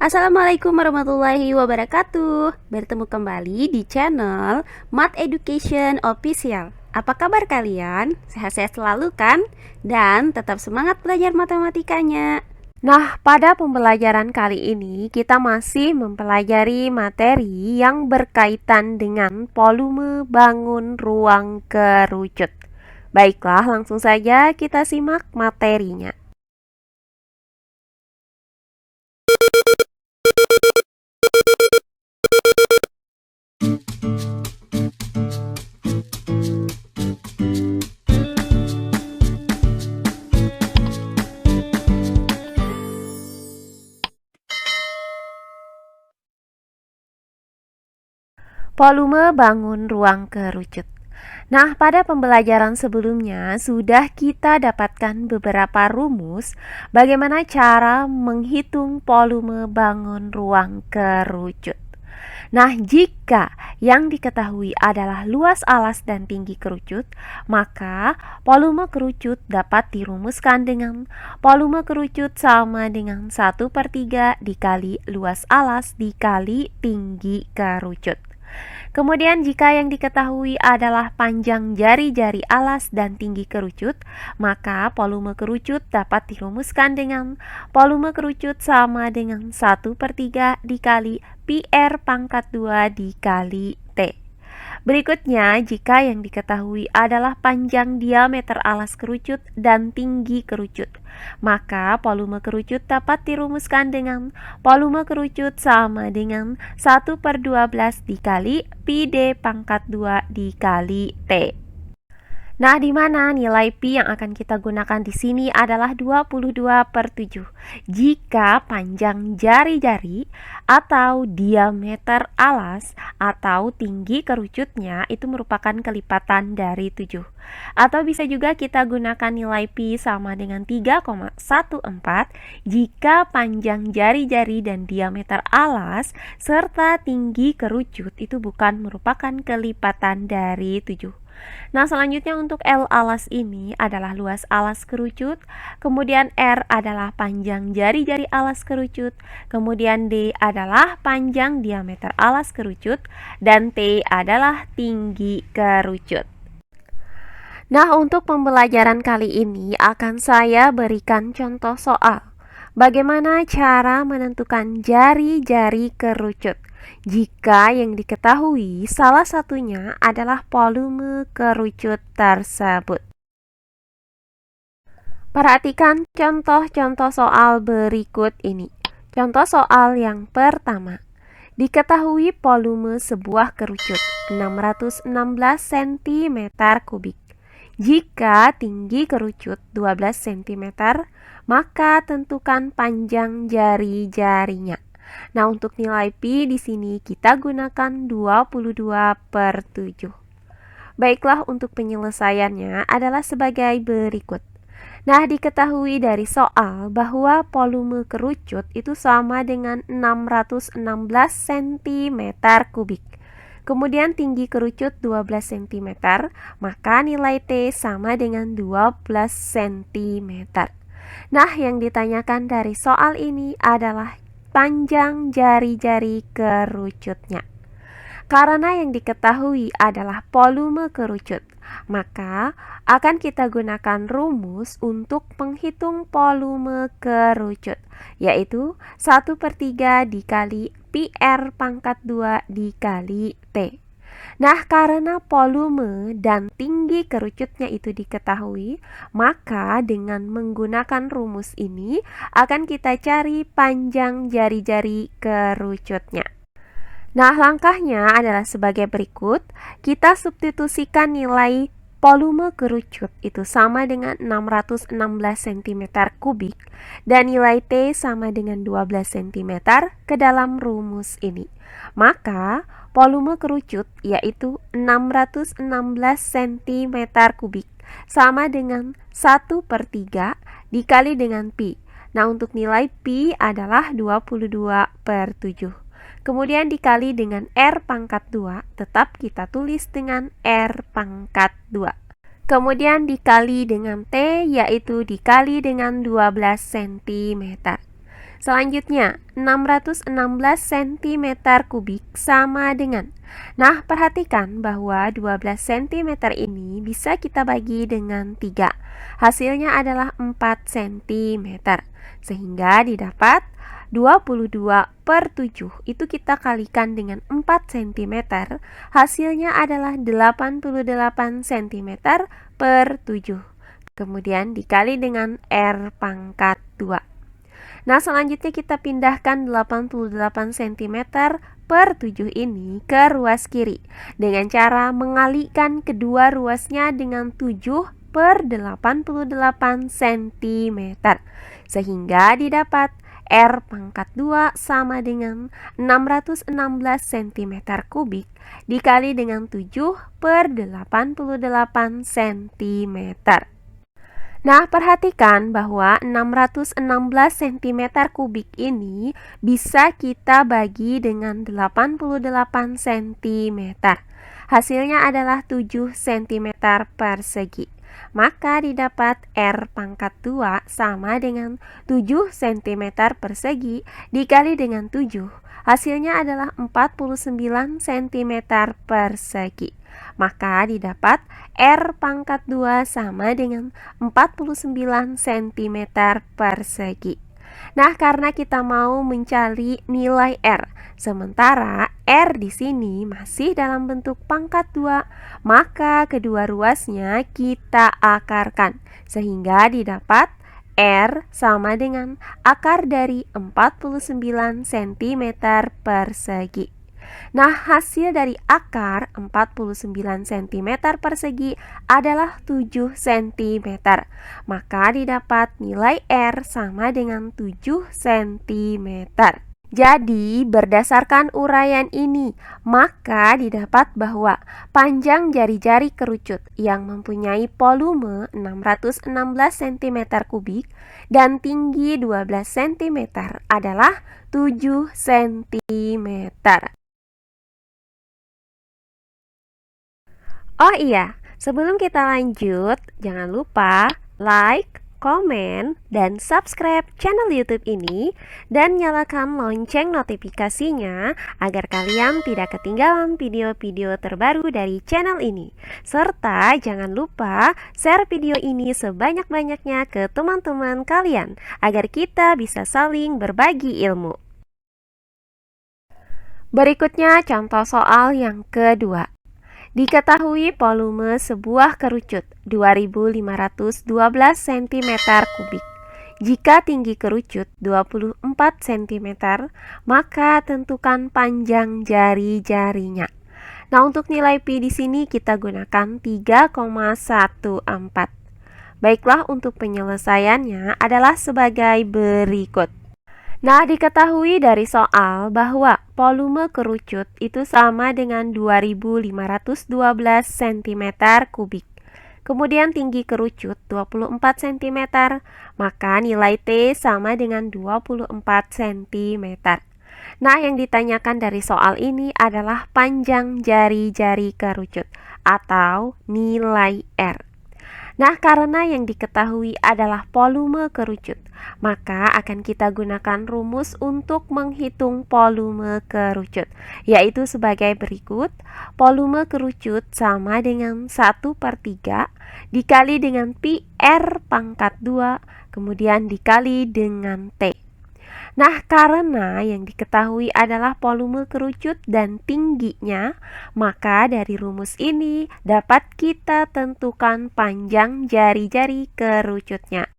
Assalamualaikum warahmatullahi wabarakatuh. Bertemu kembali di channel Math Education Official. Apa kabar kalian? Sehat-sehat selalu kan? Dan tetap semangat belajar matematikanya. Nah, pada pembelajaran kali ini kita masih mempelajari materi yang berkaitan dengan volume bangun ruang kerucut. Baiklah, langsung saja kita simak materinya. Volume bangun ruang kerucut. Nah, pada pembelajaran sebelumnya sudah kita dapatkan beberapa rumus bagaimana cara menghitung volume bangun ruang kerucut. Nah, jika yang diketahui adalah luas alas dan tinggi kerucut, maka volume kerucut dapat dirumuskan dengan volume kerucut sama dengan 1/3 dikali luas alas dikali tinggi kerucut. Kemudian jika yang diketahui adalah panjang jari-jari alas dan tinggi kerucut, maka volume kerucut dapat dirumuskan dengan volume kerucut sama dengan 1/3 dikali pi R pangkat 2 dikali T. Berikutnya, jika yang diketahui adalah panjang diameter alas kerucut dan tinggi kerucut, maka volume kerucut dapat dirumuskan dengan volume kerucut sama dengan 1/12 dikali pi D pangkat 2 dikali T. Nah, di mana nilai pi yang akan kita gunakan di sini adalah 22/7. Jika panjang jari-jari atau diameter alas atau tinggi kerucutnya itu merupakan kelipatan dari 7. Atau bisa juga kita gunakan nilai pi sama dengan 3,14 jika panjang jari-jari dan diameter alas serta tinggi kerucut itu bukan merupakan kelipatan dari 7. Nah, selanjutnya untuk L alas ini adalah luas alas kerucut, kemudian R adalah panjang jari-jari alas kerucut, kemudian D adalah panjang diameter alas kerucut, dan T adalah tinggi kerucut. Nah, untuk pembelajaran kali ini akan saya berikan contoh soal. Bagaimana cara menentukan jari-jari kerucut jika yang diketahui salah satunya adalah volume kerucut tersebut? Perhatikan contoh-contoh soal berikut ini. Contoh soal yang pertama. Diketahui volume sebuah kerucut 616 cm kubik. Jika tinggi kerucut 12 cm, maka tentukan panjang jari-jarinya. Nah, untuk nilai pi di sini kita gunakan 22/7. Baiklah, untuk penyelesaiannya adalah sebagai berikut. Nah, diketahui dari soal bahwa volume kerucut itu sama dengan 616 cm kubik. Kemudian tinggi kerucut 12 cm, maka nilai T sama dengan 12 cm. Nah, yang ditanyakan dari soal ini adalah panjang jari-jari kerucutnya. Karena yang diketahui adalah volume kerucut, maka akan kita gunakan rumus untuk menghitung volume kerucut, yaitu 1/3 dikali pi R pangkat 2 dikali T. Nah, karena volume dan tinggi kerucutnya itu diketahui, maka dengan menggunakan rumus ini akan kita cari panjang jari-jari kerucutnya. Nah, langkahnya adalah sebagai berikut. Kita substitusikan nilai volume kerucut itu sama dengan 616 cm kubik dan nilai T sama dengan 12 cm ke dalam rumus ini. Maka volume kerucut yaitu 616 cm kubik sama dengan 1/3 dikali dengan pi. Nah, untuk nilai pi adalah 22/7. Kemudian dikali dengan R pangkat 2, tetap kita tulis dengan R pangkat 2. Kemudian dikali dengan T, yaitu dikali dengan 12 cm. Selanjutnya, 616 cm kubik sama dengan. Nah, perhatikan bahwa 12 cm ini bisa kita bagi dengan 3. Hasilnya adalah 4 cm. Sehingga didapat 22/7. Itu kita kalikan dengan 4 cm. Hasilnya adalah 88 cm per 7. Kemudian dikali dengan R pangkat 2. Nah, selanjutnya kita pindahkan 88 cm per 7 ini ke ruas kiri dengan cara mengalihkan kedua ruasnya dengan 7 per 88 cm, sehingga didapat R pangkat 2 sama dengan 616 cm kubik dikali dengan 7 per 88 cm. Nah, perhatikan bahwa 616 cm kubik ini bisa kita bagi dengan 88 cm. Hasilnya adalah 7 cm persegi. Maka didapat R pangkat 2 sama dengan 7 cm persegi dikali dengan 7. Hasilnya adalah 49 cm persegi. Maka didapat R pangkat 2 sama dengan 49 cm persegi. Nah, karena kita mau mencari nilai R, sementara R di sini masih dalam bentuk pangkat 2, maka kedua ruasnya kita akarkan, sehingga didapat R sama dengan akar dari 49 cm persegi. Nah, hasil dari akar 49 cm persegi adalah 7 cm. Maka didapat nilai R sama dengan 7 cm. Jadi, berdasarkan uraian ini, maka didapat bahwa panjang jari-jari kerucut yang mempunyai volume 616 cm kubik dan tinggi 12 cm adalah 7 cm. Oh iya, sebelum kita lanjut, jangan lupa like, komen, dan subscribe channel YouTube ini dan nyalakan lonceng notifikasinya agar kalian tidak ketinggalan video-video terbaru dari channel ini. Serta jangan lupa share video ini sebanyak-banyaknya ke teman-teman kalian agar kita bisa saling berbagi ilmu. Berikutnya contoh soal yang kedua. Diketahui volume sebuah kerucut 2512 cm kubik. Jika tinggi kerucut 24 cm, maka tentukan panjang jari-jarinya. Nah, untuk nilai pi di sini kita gunakan 3,14. Baiklah, untuk penyelesaiannya adalah sebagai berikut. Nah, diketahui dari soal bahwa volume kerucut itu sama dengan 2512 cm kubik. Kemudian tinggi kerucut 24 cm, maka nilai T sama dengan 24 cm. Nah, yang ditanyakan dari soal ini adalah panjang jari-jari kerucut atau nilai R. Nah, karena yang diketahui adalah volume kerucut, maka akan kita gunakan rumus untuk menghitung volume kerucut, yaitu sebagai berikut. Volume kerucut sama dengan 1/3 dikali dengan pi R pangkat 2, kemudian dikali dengan T. Nah, karena yang diketahui adalah volume kerucut dan tingginya, maka dari rumus ini dapat kita tentukan panjang jari-jari kerucutnya.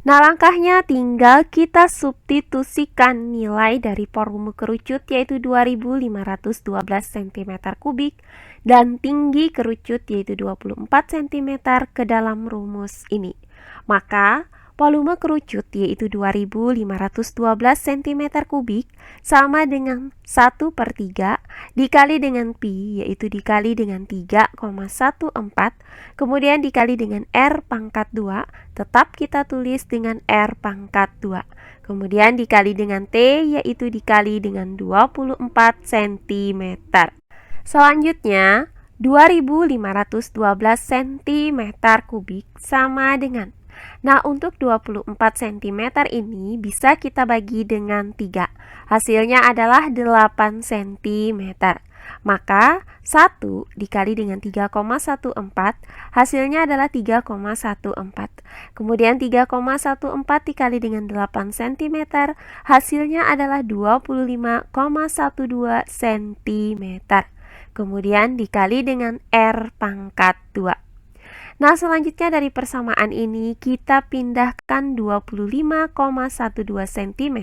Nah, langkahnya tinggal kita substitusikan nilai dari volume kerucut yaitu 2512 cm kubik dan tinggi kerucut yaitu 24 cm ke dalam rumus ini. Maka volume kerucut yaitu 2512 cm kubik sama dengan 1/3 dikali dengan pi yaitu dikali dengan 3,14, kemudian dikali dengan R pangkat 2, tetap kita tulis dengan R pangkat 2, kemudian dikali dengan T yaitu dikali dengan 24 cm. Selanjutnya 2512 cm kubik sama dengan Nah, untuk 24 cm ini bisa kita bagi dengan 3. Hasilnya adalah 8 cm. Maka 1 dikali dengan 3,14 hasilnya adalah 3,14. Kemudian 3,14 dikali dengan 8 cm hasilnya adalah 25,12 cm. Kemudian dikali dengan R pangkat 2. Nah, selanjutnya dari persamaan ini kita pindahkan 25,12 cm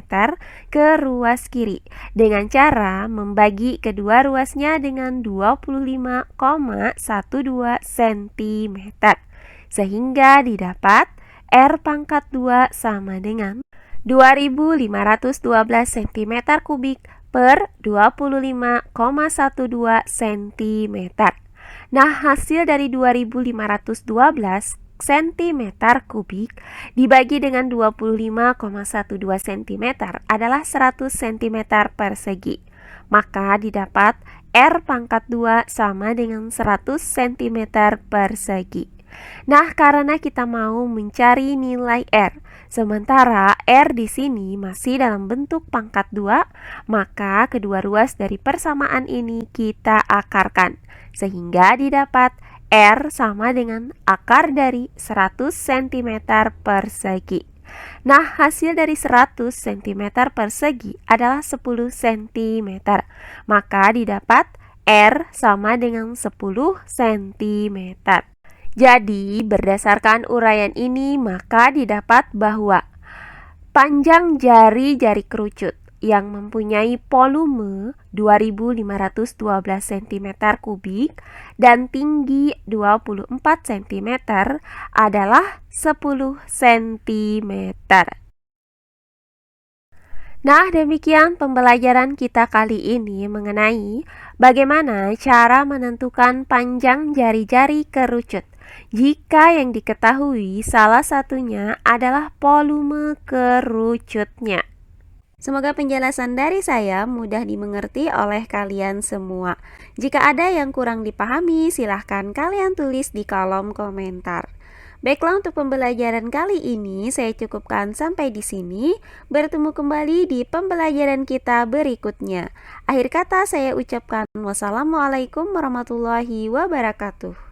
ke ruas kiri dengan cara membagi kedua ruasnya dengan 25,12 cm. Sehingga didapat R pangkat 2 sama dengan 2512 cm kubik per 25,12 cm. Nah, hasil dari 2512 cm kubik dibagi dengan 25,12 cm adalah 100 cm persegi. Maka didapat R pangkat 2 sama dengan 100 cm persegi. Nah, karena kita mau mencari nilai R, sementara R di sini masih dalam bentuk pangkat 2, maka kedua ruas dari persamaan ini kita akarkan, sehingga didapat R sama dengan akar dari 100 cm persegi. Nah, hasil dari 100 cm persegi adalah 10 cm. Maka didapat R sama dengan 10 cm. Jadi, berdasarkan uraian ini, maka didapat bahwa panjang jari-jari kerucut yang mempunyai volume 2512 cm kubik dan tinggi 24 cm adalah 10 cm. Nah, demikian pembelajaran kita kali ini mengenai bagaimana cara menentukan panjang jari-jari kerucut jika yang diketahui salah satunya adalah volume kerucutnya. Semoga penjelasan dari saya mudah dimengerti oleh kalian semua. Jika ada yang kurang dipahami, silahkan kalian tulis di kolom komentar. Baiklah, untuk pembelajaran kali ini saya cukupkan sampai di sini. Bertemu kembali di pembelajaran kita berikutnya. Akhir kata saya ucapkan wassalamualaikum warahmatullahi wabarakatuh.